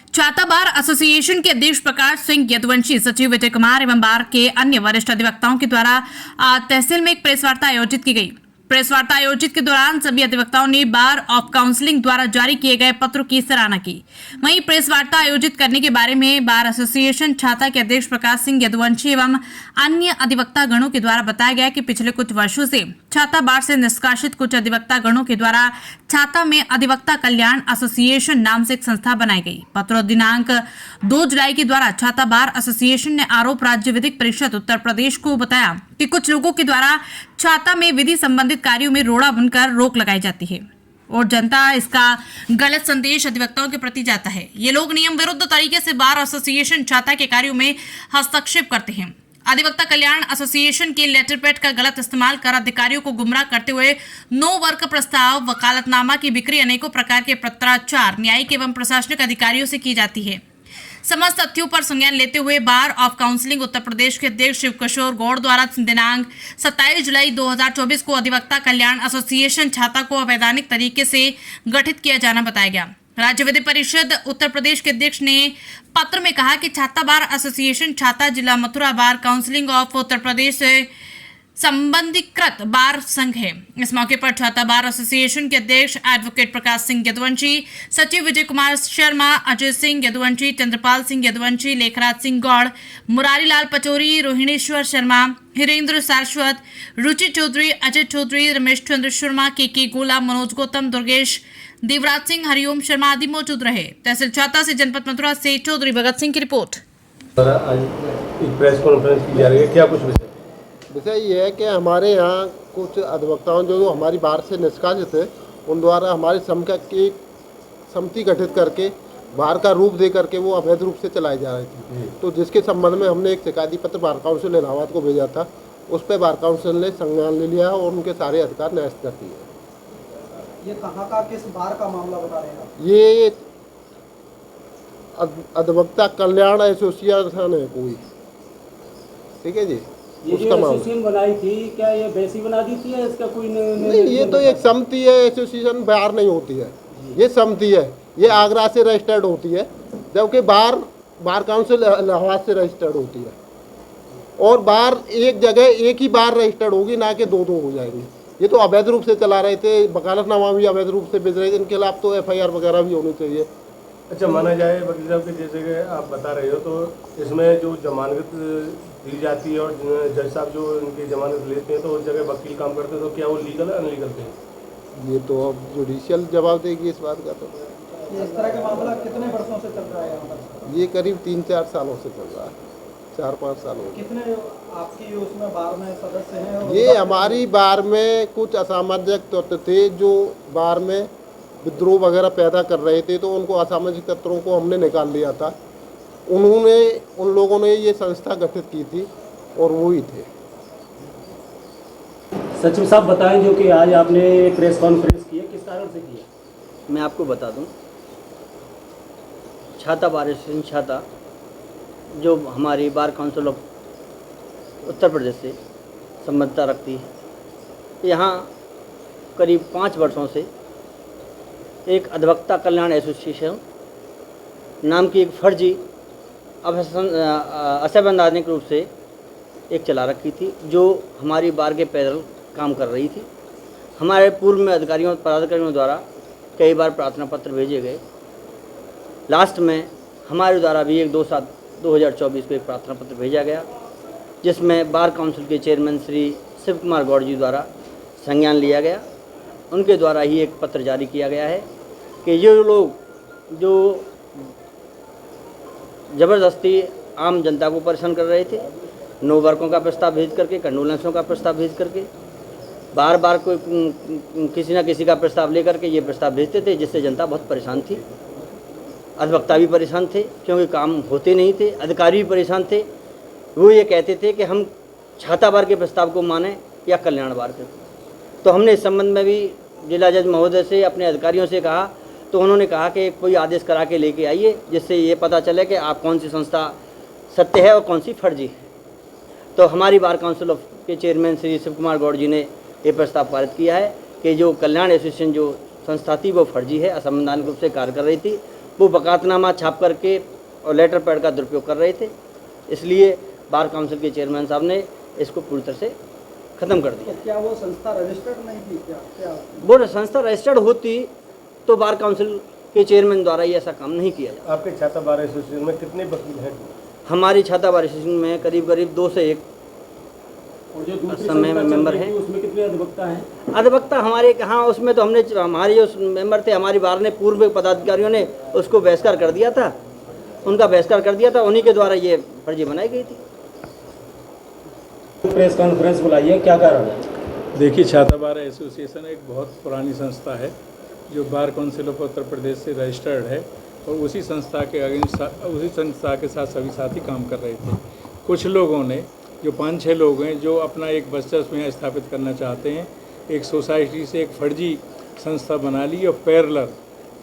छाता bar association के अध्यक्ष प्रकाश सिंह यदुवंशी, सचिव विजय कुमार एवं बार के अन्य वरिष्ठ अधिवक्ताओं के द्वारा आज तहसील में एक प्रेस वार्ता आयोजित की गई। प्रेस वार्ता आयोजित के दौरान सभी अधिवक्ताओं ने बार ऑफ काउंसलिंग द्वारा जारी किए गए पत्र की सराहना की। वहीं प्रेस वार्ता आयोजित करने के बारे में बार एसोसिएशन छाता के अध्यक्ष प्रकाश सिंह यदुवंशी एवं अन्य अधिवक्ता गणों के द्वारा बताया गया कि पिछले कुछ वर्षों से छाता बार से निष्कासित कुछ अधिवक्ता गणों के द्वारा छाता में अधिवक्ता कल्याण एसोसिएशन नाम से एक संस्था बनाई गई। पत्र दिनांक 2 जुलाई के द्वारा छाता बार एसोसिएशन ने आरोप राज्य विधिक परिषद उत्तर प्रदेश को बताया कि कुछ लोगों के द्वारा छाता में विधि संबंधित कार्यों में रोड़ा बुनकर रोक लगाई जाती है और जनता इसका गलत संदेश अधिवक्ताओं के प्रति जाता है। ये लोग नियम विरुद्ध तरीके से बार एसोसिएशन छाता के कार्यों में हस्तक्षेप करते हैं। अधिवक्ता कल्याण एसोसिएशन के लेटर पैड का गलत इस्तेमाल कर अधिकारियों को गुमराह करते हुए नो वर्क प्रस्ताव, वकालतनामा की बिक्री, अनेकों प्रकार के पत्राचार न्यायिक एवं प्रशासनिक अधिकारियों से की जाती है। समस्त तथ्यों पर संज्ञान लेते हुए बार ऑफ काउंसलिंग उत्तर प्रदेश के अध्यक्ष शिव किशोर गौड़ द्वारा दिनांक 27 जुलाई 2024 को अधिवक्ता कल्याण एसोसिएशन छाता को अवैधानिक तरीके से गठित किया जाना बताया गया। राज्य विधि परिषद उत्तर प्रदेश के अध्यक्ष ने पत्र में कहा कि छाता बार एसोसिएशन छाता जिला मथुरा बार काउंसिलिंग ऑफ उत्तर प्रदेश से संबंधीकृत बार संघ है। इस मौके पर छाता बार एसोसिएशन के अध्यक्ष एडवोकेट प्रकाश सिंह यदुवंशी, सचिव विजय कुमार शर्मा, अजय सिंह यदुवंशी, चंद्रपाल सिंह यदुवंशी, लेखराज सिंह गौड़, मुरारी लाल पचौरी, रोहिणेश्वर शर्मा, हिरेंद्र सारस्वत, रुचि चौधरी, अजय चौधरी, रमेश चंद्र शर्मा, के गोला, मनोज गौतम, दुर्गेश, देवराज सिंह, हरिओम शर्मा आदि मौजूद रहे। तहसील छाता से जनपद मथुरा से चौधरी भगत सिंह की रिपोर्ट। प्रेस कॉन्फ्रेंस की जा रही है, क्या कुछ विषय ये है कि हमारे यहाँ कुछ अधिवक्ताओं जो हमारी बार से निष्कासित है उन द्वारा हमारे संघ की समिति गठित करके बार का रूप दे करके वो अवैध रूप से चलाई जा रही थी। तो जिसके संबंध में हमने एक शिकायती पत्र बार काउंसिल इलाहाबाद को भेजा था। उस पर बार काउंसिल ने संज्ञान ले लिया और उनके सारे अधिकार न्यस्त कर दिए। ये कहाँ का किस बार का मामला बता रहे हैं? ये अधिवक्ता कल्याण एसोसिएशन है कोई, ठीक है जी। ये जो एसोसिएशन बनाई थी, क्या ये वैसी बना दी थी या इसका कोई नहीं, ये तो एक समिति है। एसोसिएशन बार नहीं होती है, ये समिति है। ये आगरा से रजिस्टर्ड होती है, जबकि बार काउंसिल इलाहाबाद से रजिस्टर्ड होती है। और बार एक जगह एक ही बार रजिस्टर्ड होगी, ना कि दो हो जाएंगे। ये तो अवैध रूप से चला रहे थे, वकालतनामा भी अवैध रूप से बेच रहे थे। इनके खिलाफ तो FIR वगैरह भी होनी चाहिए। अच्छा, माना जाए वकील साहब के जैसे कि आप बता रहे हो, तो इसमें जो जमानत दी जाती है और जज साहब जो इनकी जमानत लेते हैं तो उस जगह वकील काम करते हैं, तो क्या वो लीगल है अनलीगल थे? ये तो अब जुडिशियल जवाब देगी इस बात का। तो इस तरह का मामला कितने वर्षों से चल रहा है यहाँ पर? ये करीब 3-4 सालों से चल रहा है, 4-5 सालों से। कितने आपकी उसमें बार में सदस्य हैं? ये हमारी बार में कुछ असामाजिक तत्व थे जो बार में विद्रोह वगैरह पैदा कर रहे थे, तो उनको असामाजिक तत्वों को हमने निकाल लिया था। उन लोगों ने ये संस्था गठित की थी और वो ही थे। सचिव साहब बताएं, जो कि आज आपने प्रेस कॉन्फ्रेंस की है, किस कारण से की है? मैं आपको बता दूं, छाता बार एसोसिएशन छाता जो हमारी bar council of Uttar Pradesh से संबद्धता रखती है, यहाँ करीब 5 वर्षों से एक अधिवक्ता कल्याण एसोसिएशन नाम की एक फर्जी असंवैधानिक रूप से एक चला रखी थी, जो हमारी बार के पैदल काम कर रही थी। हमारे पूर्व में अधिकारियों पदाधिकारियों द्वारा कई बार प्रार्थना पत्र भेजे गए। लास्ट में हमारे द्वारा भी 2/7/2024 को एक प्रार्थना पत्र भेजा गया, जिसमें बार काउंसिल के चेयरमैन श्री शिव कुमार गौड़ जी द्वारा संज्ञान लिया गया। उनके द्वारा ही एक पत्र जारी किया गया है कि ये लोग जो ज़बरदस्ती आम जनता को परेशान कर रहे थे, नो वर्कों का प्रस्ताव भेज करके, कंडोलेंसों का प्रस्ताव भेज करके, बार बार कोई किसी न किसी का प्रस्ताव लेकर के ये प्रस्ताव भेजते थे, जिससे जनता बहुत परेशान थी। अधिवक्ता भी परेशान थे क्योंकि काम होते नहीं थे, अधिकारी भी परेशान थे। वो ये कहते थे कि हम छाता बार के प्रस्ताव को माने या कल्याण बार के। तो हमने इस संबंध में भी जिला जज महोदय से, अपने अधिकारियों से कहा, तो उन्होंने कहा कि कोई आदेश करा के लेके आइए, जिससे ये पता चले कि आप कौन सी संस्था सत्य है और कौन सी फर्जी है। तो हमारी बार काउंसिल के चेयरमैन श्री शिव कुमार गौड़ जी ने ये प्रस्ताव पारित किया है कि जो कल्याण एसोसिएशन जो संस्था थी वो फर्जी है, असंवैधानिक रूप से कार्य कर रही थी। वो वकालतनामा छाप करके और लेटर पैड का दुरुपयोग कर रहे थे। इसलिए बार काउंसिल के चेयरमैन साहब ने इसको पूरी तरह से ख़त्म कर दिया। क्या वो संस्था रजिस्टर्ड नहीं थी क्या? वो संस्था रजिस्टर्ड होती तो बार काउंसिल के चेयरमैन द्वारा ये ऐसा काम नहीं किया जाता। आपके छाता बार एसोसिएशन में कितने वकील हैं? हमारी छाता बार एसोसिएशन में करीब 2 से 1 और जो दूसरी समय में संस्था मेंबर चल रही हैं। थी, उसमें कितने अधिवक्ता हैं? अधिवक्ता हमारे कहाँ, उसमें तो हमने हमारे जो मेंबर थे हमारी बार ने पूर्व पदाधिकारियों ने उसको बहिष्कार कर दिया था, उनका बहिष्कार कर दिया था, उन्हीं के द्वारा ये फर्जी बनाई गई थी। प्रेस कॉन्फ्रेंस बुलाई है, क्या कारण है? देखिए, छाता बार एसोसिएशन एक बहुत पुरानी संस्था है जो bar council of Uttar Pradesh से रजिस्टर्ड है और उसी संस्था के साथ सभी साथी काम कर रहे थे। कुछ लोगों ने, जो 5-6 लोग हैं, जो अपना एक वर्चस्व यहाँ स्थापित करना चाहते हैं, एक सोसाइटी से एक फर्जी संस्था बना ली और पैरेलल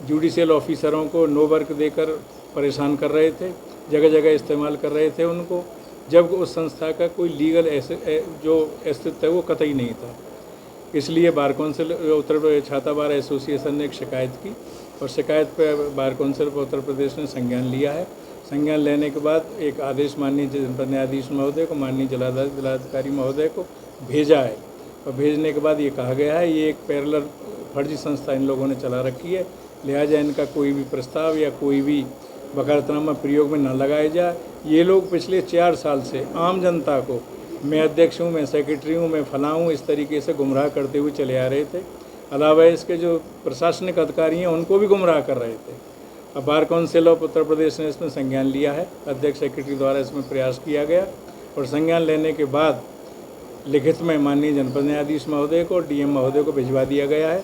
जुडिशियल ऑफिसरों को नो वर्क देकर परेशान कर रहे थे, जगह जगह इस्तेमाल कर रहे थे उनको, जब उस संस्था का कोई लीगल जो अस्तित्व है वो कतई नहीं था। इसलिए बार काउंसिल उत्तर छाता बार एसोसिएशन ने एक शिकायत की और शिकायत पर बार काउंसिल उत्तर प्रदेश ने संज्ञान लिया है। संज्ञान लेने के बाद एक आदेश माननीय जनपद न्यायाधीश महोदय को, माननीय जिलाधिकारी महोदय को भेजा है और भेजने के बाद ये कहा गया है ये एक पैरेलल फर्जी संस्था इन लोगों ने चला रखी है, लिहाजा इनका कोई भी प्रस्ताव या कोई भी वकालतनामा प्रयोग में न लगाया जाए। ये लोग पिछले 4 साल से आम जनता को, मैं अध्यक्ष हूँ, मैं सेक्रेटरी हूँ, मैं फलां हूँ, इस तरीके से गुमराह करते हुए चले आ रहे थे। अलावा इसके जो प्रशासनिक अधिकारी हैं उनको भी गुमराह कर रहे थे। अब bar council of Uttar Pradesh ने इसमें संज्ञान लिया है, अध्यक्ष सेक्रेटरी द्वारा इसमें प्रयास किया गया और संज्ञान लेने के बाद लिखित में माननीय जनपद न्यायाधीश महोदय को, डीएम महोदय को भिजवा दिया गया है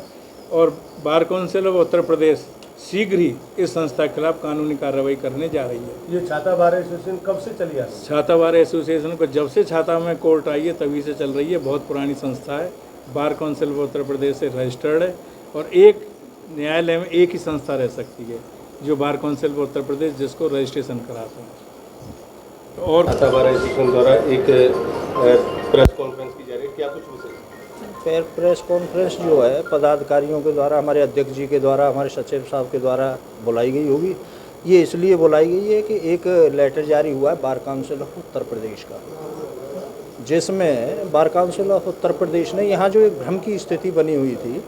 और bar council of Uttar Pradesh शीघ्र ही इस संस्था के खिलाफ कानूनी कार्रवाई करने जा रही है। ये छाता बार एसोसिएशन कब से चली आ रही है? छाता बार एसोसिएशन को जब से छाता में कोर्ट आई है तभी से चल रही है। बहुत पुरानी संस्था है, bar council of Uttar Pradesh से रजिस्टर्ड है और एक न्यायालय में एक ही संस्था रह सकती है जो bar council of Uttar Pradesh जिसको रजिस्ट्रेशन कराते हैं। और छाता बार एसोसिएशन द्वारा एक प्रेस कॉन्फ्रेंस की जा रही है, क्या कुछ विषय? प्रेस कॉन्फ्रेंस जो है पदाधिकारियों के द्वारा, हमारे अध्यक्ष जी के द्वारा, हमारे सचिव साहब के द्वारा बुलाई गई होगी। ये इसलिए बुलाई गई है कि एक लेटर जारी हुआ है bar council of Uttar Pradesh का, जिसमें bar council of Uttar Pradesh ने यहाँ जो एक भ्रम की स्थिति बनी हुई थी,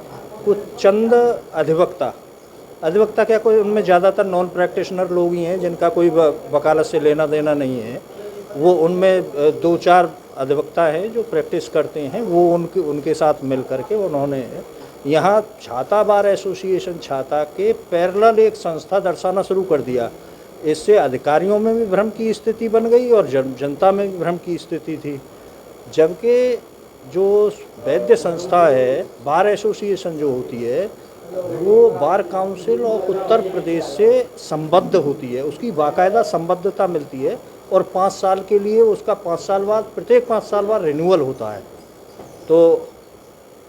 कुछ चंद अधिवक्ता क्या कोई, उनमें ज़्यादातर नॉन प्रैक्टिशनर लोग ही हैं जिनका कोई वकालत से लेना देना नहीं है। वो उनमें 2-4 अधिवक्ता हैं जो प्रैक्टिस करते हैं, वो उनके साथ मिल करके उन्होंने यहाँ छाता बार एसोसिएशन छाता के पैरेलल एक संस्था दर्शाना शुरू कर दिया। इससे अधिकारियों में भी भ्रम की स्थिति बन गई और जनता में भी भ्रम की स्थिति थी। जबकि जो वैद्य संस्था है बार एसोसिएशन जो होती है वो bar council of Uttar Pradesh से संबद्ध होती है, उसकी बाकायदा संबद्धता मिलती है और 5 साल के लिए उसका 5 साल बाद, प्रत्येक 5 साल बाद रिन्यूअल होता है। तो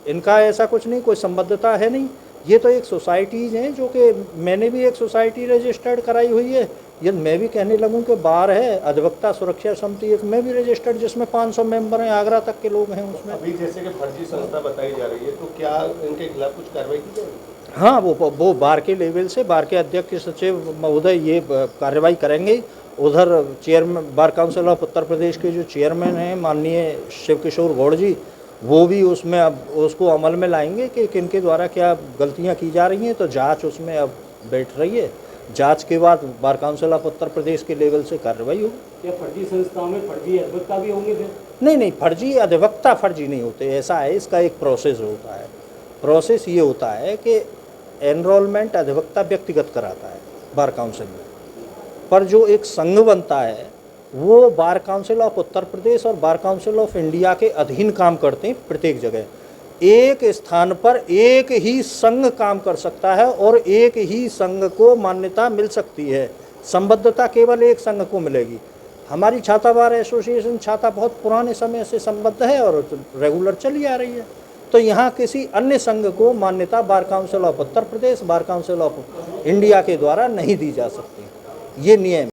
इनका ऐसा कुछ नहीं, कोई संबद्धता है नहीं। ये तो एक सोसाइटीज़ हैं जो कि मैंने भी एक सोसाइटी रजिस्टर्ड कराई हुई है। यदि मैं भी कहने लगूं कि बार है अधिवक्ता सुरक्षा समिति, एक मैं भी रजिस्टर्ड जिसमें 500 मेंबर हैं, आगरा तक के लोग हैं उसमें। अभी जैसे कि फर्जी संस्था बताई जा रही है, तो क्या इनके खिलाफ कुछ कार्रवाई की जाएगी? हाँ, वो बार के लेवल से बार के अध्यक्ष सचिव महोदय ये कार्रवाई करेंगे। उधर chairman bar council of Uttar Pradesh के जो चेयरमैन हैं माननीय शिव किशोर गौड़ जी, वो भी उसमें अब उसको अमल में लाएंगे कि किनके द्वारा क्या गलतियां की जा रही हैं। तो जांच उसमें अब बैठ रही है, जांच के बाद bar council of Uttar Pradesh के लेवल से कार्रवाई होगी। क्या फर्जी संस्थाओं में फर्जी अधिवक्ता भी होंगे फिर? नहीं, फर्जी अधिवक्ता फर्जी नहीं होते, ऐसा है। इसका एक प्रोसेस होता है। प्रोसेस ये होता है कि एनरोलमेंट अधिवक्ता व्यक्तिगत कराता है बार काउंसिल में, पर जो एक संघ बनता है वो bar council of Uttar Pradesh और बार काउंसिल ऑफ इंडिया के अधीन काम करते हैं। प्रत्येक जगह एक स्थान पर एक ही संघ काम कर सकता है और एक ही संघ को मान्यता मिल सकती है। संबद्धता केवल एक संघ को मिलेगी। हमारी छाता बार एसोसिएशन छाता बहुत पुराने समय से संबद्ध है और रेगुलर चली आ रही है। तो यहाँ किसी अन्य संघ को मान्यता bar council of Uttar Pradesh, bar council of India के द्वारा नहीं दी जा सकती। ये नियम